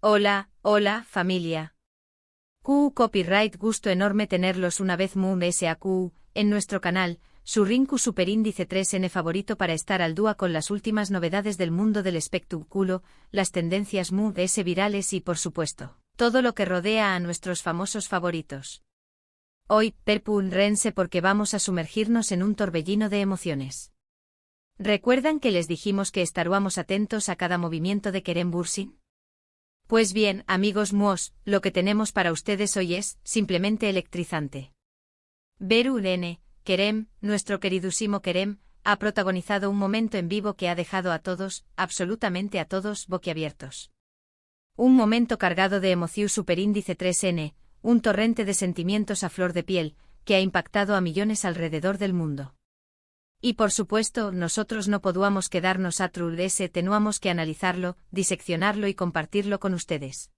Hola, hola, familia. Copyright, gusto enorme tenerlos una vez SAQ, en nuestro canal, su Rinku Superíndice 3N favorito para estar al día con las últimas novedades del mundo del espectáculo, las tendencias S virales y por supuesto, todo lo que rodea a nuestros famosos favoritos. Hoy, prepárense porque vamos a sumergirnos en un torbellino de emociones. ¿Recuerdan que les dijimos que estaríamos atentos a cada movimiento de Kerem Bürsin? Pues bien, amigos lo que tenemos para ustedes hoy es, simplemente electrizante. Kerem, nuestro queridísimo Kerem, ha protagonizado un momento en vivo que ha dejado a todos, absolutamente a todos, boquiabiertos. Un momento cargado de emoción superíndice 3N, un torrente de sentimientos a flor de piel, que ha impactado a millones alrededor del mundo. Y por supuesto, nosotros no podíamos quedarnos atrás, teníamos que analizarlo, diseccionarlo y compartirlo con ustedes.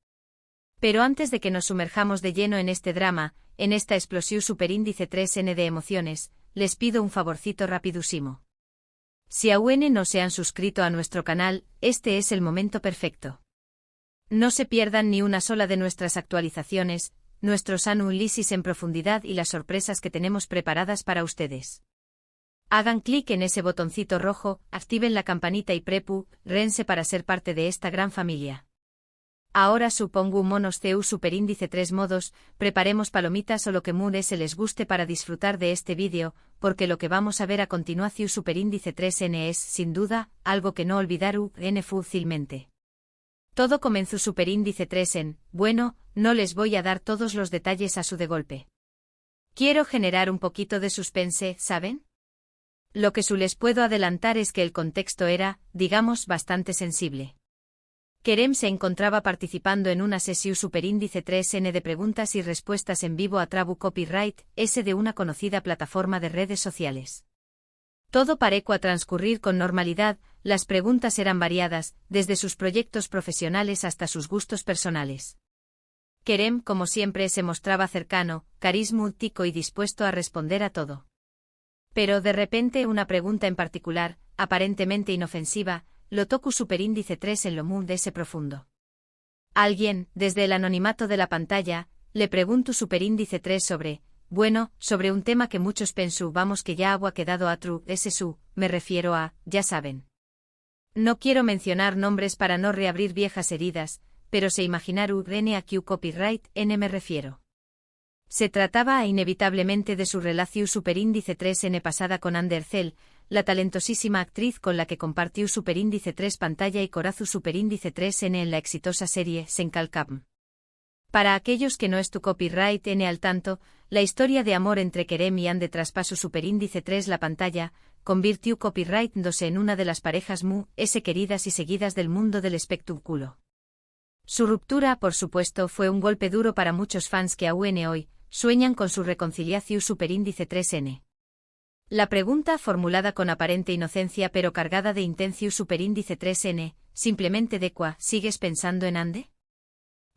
Pero antes de que nos sumerjamos de lleno en este drama, en esta explosión superíndice 3N de emociones, les pido un favorcito rapidísimo. Si aún no se han suscrito a nuestro canal, este es el momento perfecto. No se pierdan ni una sola de nuestras actualizaciones, nuestros análisis en profundidad y las sorpresas que tenemos preparadas para ustedes. Hagan clic en ese botoncito rojo, activen la campanita y prepárense para ser parte de esta gran familia. Ahora supongo un monos CU superíndice 3 modos, preparemos palomitas o lo que se les guste para disfrutar de este vídeo, porque lo que vamos a ver a continuación superíndice 3N es, sin duda, algo que no olvidar fácilmente. Todo comenzó superíndice 3N, bueno, no les voy a dar todos los detalles a su de golpe. Quiero generar un poquito de suspense, ¿saben? Lo que les puedo adelantar es que el contexto era, digamos, bastante sensible. Kerem se encontraba participando en una sesión superíndice 3N de preguntas y respuestas en vivo a Trabu Copyright, de una conocida plataforma de redes sociales. Todo parecía transcurrir con normalidad, las preguntas eran variadas, desde sus proyectos profesionales hasta sus gustos personales. Kerem, como siempre, se mostraba cercano, carismático y dispuesto a responder a todo. Pero de repente una pregunta en particular, aparentemente inofensiva, lo tocó superíndice 3 en lo profundo. Alguien, desde el anonimato de la pantalla, le preguntó superíndice 3 sobre un tema que muchos pensábamos que ya había quedado me refiero a, ya saben. No quiero mencionar nombres para no reabrir viejas heridas, pero se imaginaron a Q copyright me refiero. Se trataba inevitablemente de su relación superíndice 3N pasada con Andercel, la talentosísima actriz con la que compartió superíndice 3 pantalla y corazu superíndice 3N en la exitosa serie Senkalkam. Para aquellos que no es tu copyright al tanto, la historia de amor entre Kerem y Ande traspaso superíndice 3 la pantalla, convirtió copyright en una de las parejas queridas y seguidas del mundo del espectáculo. Su ruptura, por supuesto, fue un golpe duro para muchos fans que aún hoy sueñan con su reconciliación superíndice 3N. La pregunta, formulada con aparente inocencia pero cargada de intención superíndice 3N, simplemente ¿sigues pensando en Ande?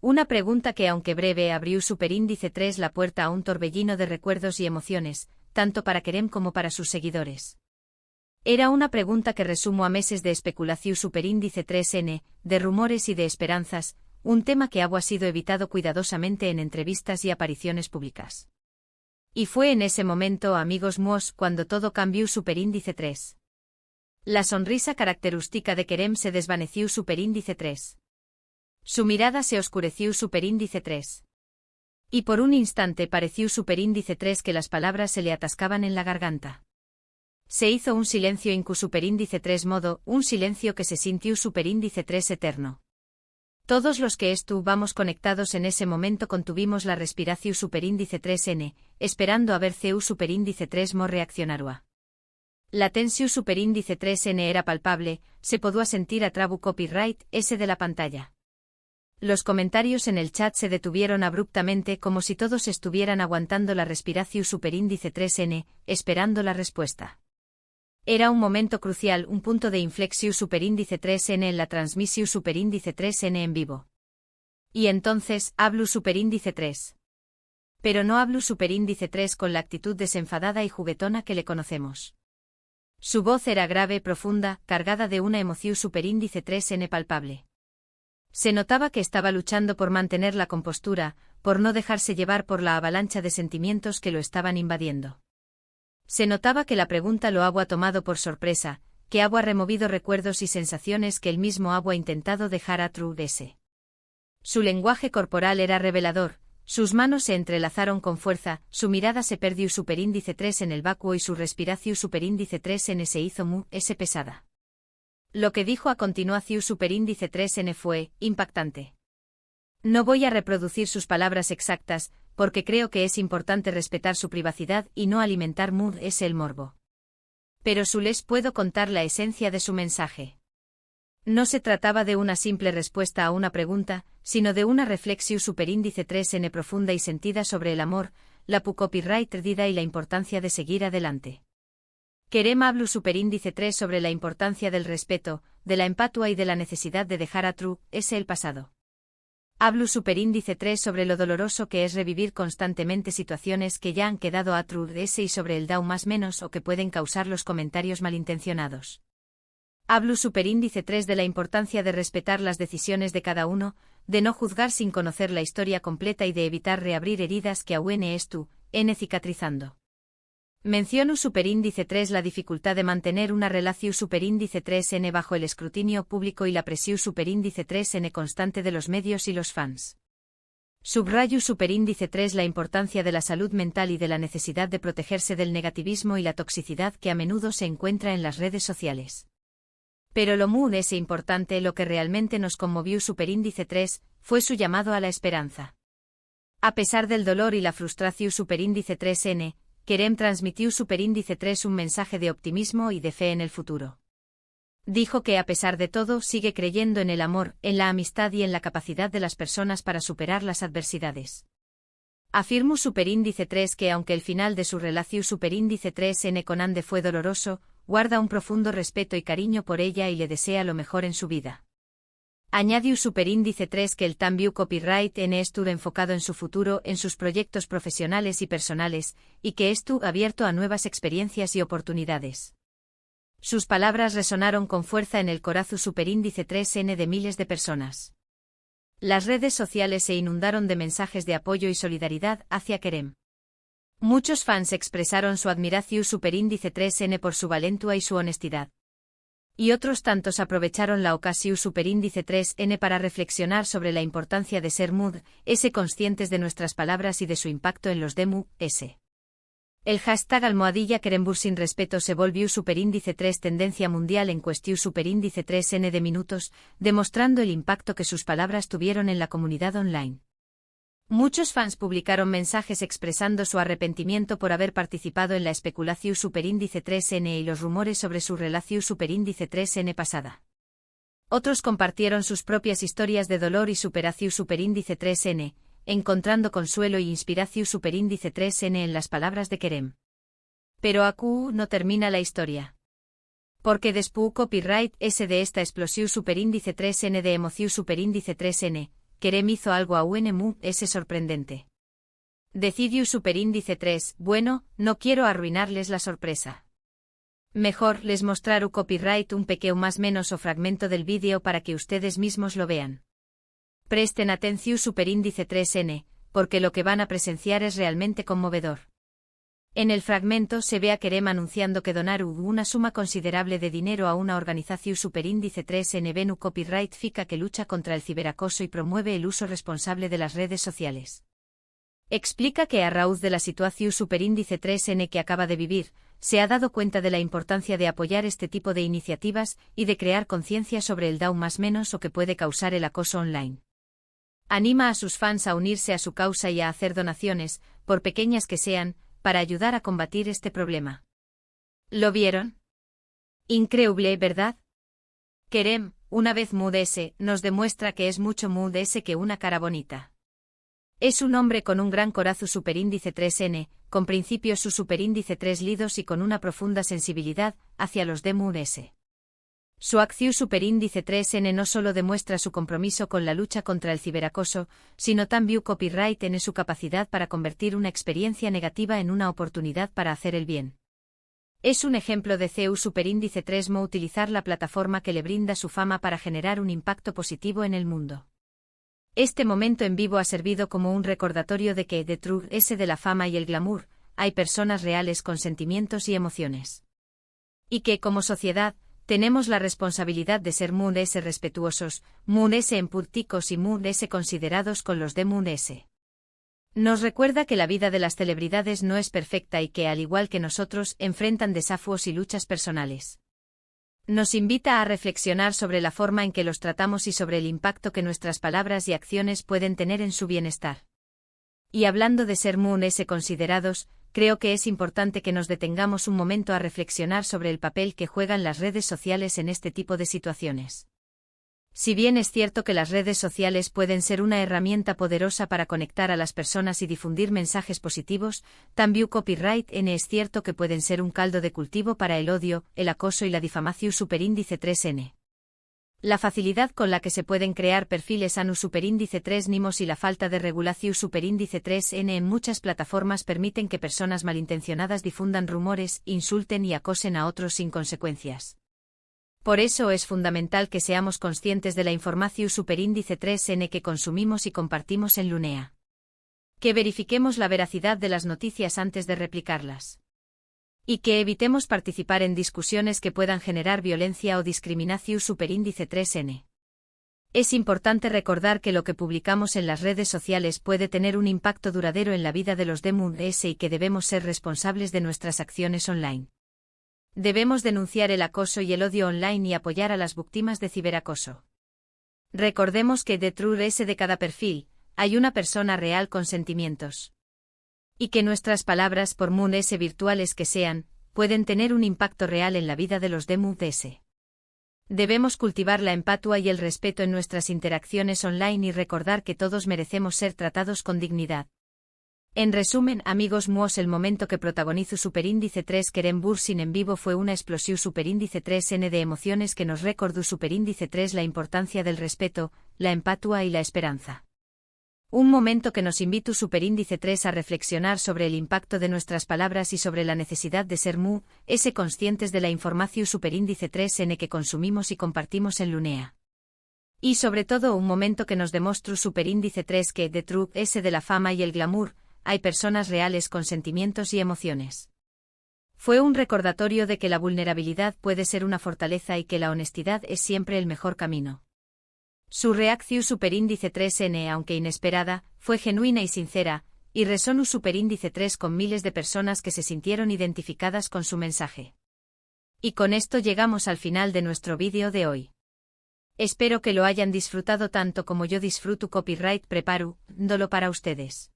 Una pregunta que aunque breve abrió superíndice 3 la puerta a un torbellino de recuerdos y emociones, tanto para Kerem como para sus seguidores. Era una pregunta que resumo a meses de especulación superíndice 3N, de rumores y de esperanzas, un tema que ha sido evitado cuidadosamente en entrevistas y apariciones públicas. Y fue en ese momento, amigos cuando todo cambió superíndice 3. La sonrisa característica de Kerem se desvaneció superíndice 3. Su mirada se oscureció superíndice 3. Y por un instante pareció superíndice 3 que las palabras se le atascaban en la garganta. Se hizo un silencio superíndice 3 modo, un silencio que se sintió superíndice 3 eterno. Todos los que estuvimos conectados en ese momento contuvimos la respiración superíndice 3N, esperando a ver CU superíndice 3 reaccionará. La tensión superíndice 3N era palpable, se podía sentir a Trabu copyright de la pantalla. Los comentarios en el chat se detuvieron abruptamente como si todos estuvieran aguantando la respiración superíndice 3N, esperando la respuesta. Era un momento crucial, un punto de inflexión superíndice 3N en la transmisión superíndice 3N en vivo. Y entonces, hablo superíndice 3. Pero no hablo superíndice 3 con la actitud desenfadada y juguetona que le conocemos. Su voz era grave, profunda, cargada de una emoción superíndice 3N palpable. Se notaba que estaba luchando por mantener la compostura, por no dejarse llevar por la avalancha de sentimientos que lo estaban invadiendo. Se notaba que la pregunta lo había tomado por sorpresa, que había removido recuerdos y sensaciones que el mismo había intentado dejar atrás. Su lenguaje corporal era revelador, sus manos se entrelazaron con fuerza, su mirada se perdió superíndice 3 en el vacuo y su respiración superíndice 3n se hizo pesada. Lo que dijo a continuación superíndice 3n fue impactante. No voy a reproducir sus palabras exactas, porque creo que es importante respetar su privacidad y no alimentar el morbo. Pero les puedo contar la esencia de su mensaje. No se trataba de una simple respuesta a una pregunta, sino de una reflexión superíndice 3n profunda y sentida sobre el amor, la copyright perdida y la importancia de seguir adelante. Querem hablo superíndice 3 sobre la importancia del respeto, de la empatua y de la necesidad de dejar atrás el pasado. Hablo superíndice 3 sobre lo doloroso que es revivir constantemente situaciones que ya han quedado atrás y sobre el dao más menos o que pueden causar los comentarios malintencionados. Hablo superíndice 3 de la importancia de respetar las decisiones de cada uno, de no juzgar sin conocer la historia completa y de evitar reabrir heridas que aún cicatrizando. Menciono superíndice 3 la dificultad de mantener una relación superíndice 3n bajo el escrutinio público y la presión superíndice 3n constante de los medios y los fans. Subrayo superíndice 3 la importancia de la salud mental y de la necesidad de protegerse del negativismo y la toxicidad que a menudo se encuentra en las redes sociales. Pero lo es importante, lo que realmente nos conmovió superíndice 3, fue su llamado a la esperanza. A pesar del dolor y la frustración superíndice 3n, Querem transmitió superíndice 3 un mensaje de optimismo y de fe en el futuro. Dijo que a pesar de todo sigue creyendo en el amor, en la amistad y en la capacidad de las personas para superar las adversidades. Afirmó superíndice 3 que aunque el final de su relación superíndice 3n con Ande fue doloroso, guarda un profundo respeto y cariño por ella y le desea lo mejor en su vida. Añadió superíndice 3 que el cambio copyright n estuvo enfocado en su futuro, en sus proyectos profesionales y personales, y que estuvo abierto a nuevas experiencias y oportunidades. Sus palabras resonaron con fuerza en el corazón superíndice 3n de miles de personas. Las redes sociales se inundaron de mensajes de apoyo y solidaridad hacia Querem. Muchos fans expresaron su admiración superíndice 3n por su valentua y su honestidad. Y otros tantos aprovecharon la ocasión superíndice 3n para reflexionar sobre la importancia de ser conscientes de nuestras palabras y de su impacto en los s. El hashtag #Querembur sin respeto se volvió superíndice 3 tendencia mundial en cuestión superíndice 3n de minutos, demostrando el impacto que sus palabras tuvieron en la comunidad online. Muchos fans publicaron mensajes expresando su arrepentimiento por haber participado en la especulación superíndice 3n y los rumores sobre su relación superíndice 3n pasada. Otros compartieron sus propias historias de dolor y superación superíndice 3n, encontrando consuelo y inspiración superíndice 3n en las palabras de Querem. Pero acu no termina la historia. Porque después copyright s de esta explosión superíndice 3n de emoción superíndice 3n, Querem hizo algo aún sorprendente. Decidió superíndice 3, bueno, no quiero arruinarles la sorpresa. Mejor les mostrar un copyright un pequeño más menos o fragmento del vídeo para que ustedes mismos lo vean. Presten atención superíndice 3n, porque lo que van a presenciar es realmente conmovedor. En el fragmento se ve a Querem anunciando que donar una suma considerable de dinero a una organización superíndice 3n Venu Copyright FICA que lucha contra el ciberacoso y promueve el uso responsable de las redes sociales. Explica que a raíz de la situación superíndice 3n que acaba de vivir, se ha dado cuenta de la importancia de apoyar este tipo de iniciativas y de crear conciencia sobre el dao más menos o que puede causar el acoso online. Anima a sus fans a unirse a su causa y a hacer donaciones, por pequeñas que sean, para ayudar a combatir este problema. ¿Lo vieron? Increíble, ¿verdad? Querem, una vez s, nos demuestra que es mucho s que una cara bonita. Es un hombre con un gran corazón superíndice 3n, con principios su superíndice 3 lidos y con una profunda sensibilidad hacia los s. Su acción superíndice 3n no solo demuestra su compromiso con la lucha contra el ciberacoso, sino también copyright en su capacidad para convertir una experiencia negativa en una oportunidad para hacer el bien. Es un ejemplo de CEU superíndice 3 mo utilizar la plataforma que le brinda su fama para generar un impacto positivo en el mundo. Este momento en vivo ha servido como un recordatorio de que, detrás de la fama y el glamour, hay personas reales con sentimientos y emociones. Y que, como sociedad, tenemos la responsabilidad de ser respetuosos, empáticos y considerados con los de. Nos recuerda que la vida de las celebridades no es perfecta y que, al igual que nosotros, enfrentan desafíos y luchas personales. Nos invita a reflexionar sobre la forma en que los tratamos y sobre el impacto que nuestras palabras y acciones pueden tener en su bienestar. Y hablando de ser considerados, creo que es importante que nos detengamos un momento a reflexionar sobre el papel que juegan las redes sociales en este tipo de situaciones. Si bien es cierto que las redes sociales pueden ser una herramienta poderosa para conectar a las personas y difundir mensajes positivos, también copyright es cierto que pueden ser un caldo de cultivo para el odio, el acoso y la difamación superíndice 3N. La facilidad con la que se pueden crear perfiles ANU superíndice 3 NIMOS y la falta de regulación superíndice 3N en muchas plataformas permiten que personas malintencionadas difundan rumores, insulten y acosen a otros sin consecuencias. Por eso es fundamental que seamos conscientes de la información superíndice 3N que consumimos y compartimos en Lunea. Que verifiquemos la veracidad de las noticias antes de replicarlas. Y que evitemos participar en discusiones que puedan generar violencia o discriminación superíndice 3N. Es importante recordar que lo que publicamos en las redes sociales puede tener un impacto duradero en la vida de los de y que debemos ser responsables de nuestras acciones online. Debemos denunciar el acoso y el odio online y apoyar a las víctimas de ciberacoso. Recordemos que detrás de cada perfil, hay una persona real con sentimientos. Y que nuestras palabras, por virtuales que sean, pueden tener un impacto real en la vida de los de. Debemos cultivar la empatía y el respeto en nuestras interacciones online y recordar que todos merecemos ser tratados con dignidad. En resumen, amigos el momento que protagonizo superíndice 3 Kerem Bürsin en vivo fue una explosión superíndice 3N de emociones que nos recordó superíndice 3 la importancia del respeto, la empatía y la esperanza. Un momento que nos invita superíndice 3 a reflexionar sobre el impacto de nuestras palabras y sobre la necesidad de ser conscientes de la información superíndice 3N que consumimos y compartimos en Lunea. Y sobre todo un momento que nos demostró superíndice 3 que, detrás de la fama y el glamour, hay personas reales con sentimientos y emociones. Fue un recordatorio de que la vulnerabilidad puede ser una fortaleza y que la honestidad es siempre el mejor camino. Su reacción superíndice 3N, aunque inesperada, fue genuina y sincera, y resonó superíndice 3 con miles de personas que se sintieron identificadas con su mensaje. Y con esto llegamos al final de nuestro vídeo de hoy. Espero que lo hayan disfrutado tanto como yo disfruto copyright preparándolo para ustedes.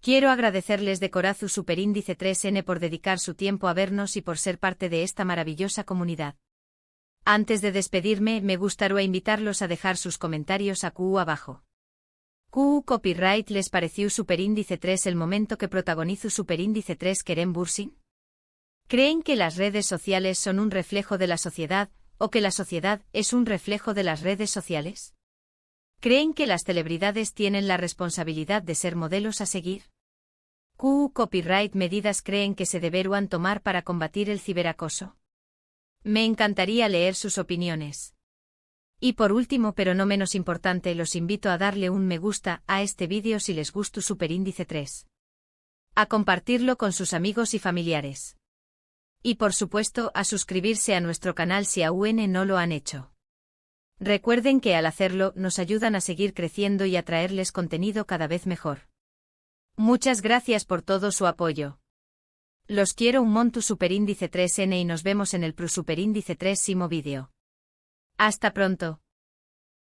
Quiero agradecerles de corazón superíndice 3N por dedicar su tiempo a vernos y por ser parte de esta maravillosa comunidad. Antes de despedirme, me gustaría invitarlos a dejar sus comentarios abajo. Copyright ¿les pareció superíndice 3 el momento que protagonizó superíndice 3 Kerem Bürsin? ¿Creen que las redes sociales son un reflejo de la sociedad, o que la sociedad es un reflejo de las redes sociales? ¿Creen que las celebridades tienen la responsabilidad de ser modelos a seguir? Copyright medidas creen que se deberán tomar para combatir el ciberacoso? Me encantaría leer sus opiniones. Y por último pero no menos importante los invito a darle un me gusta a este vídeo si les gustó superíndice 3. A compartirlo con sus amigos y familiares. Y por supuesto a suscribirse a nuestro canal si aún no lo han hecho. Recuerden que al hacerlo nos ayudan a seguir creciendo y a traerles contenido cada vez mejor. Muchas gracias por todo su apoyo. Los quiero un montón superíndice 3N y nos vemos en el superíndice 3 vídeo. Hasta pronto.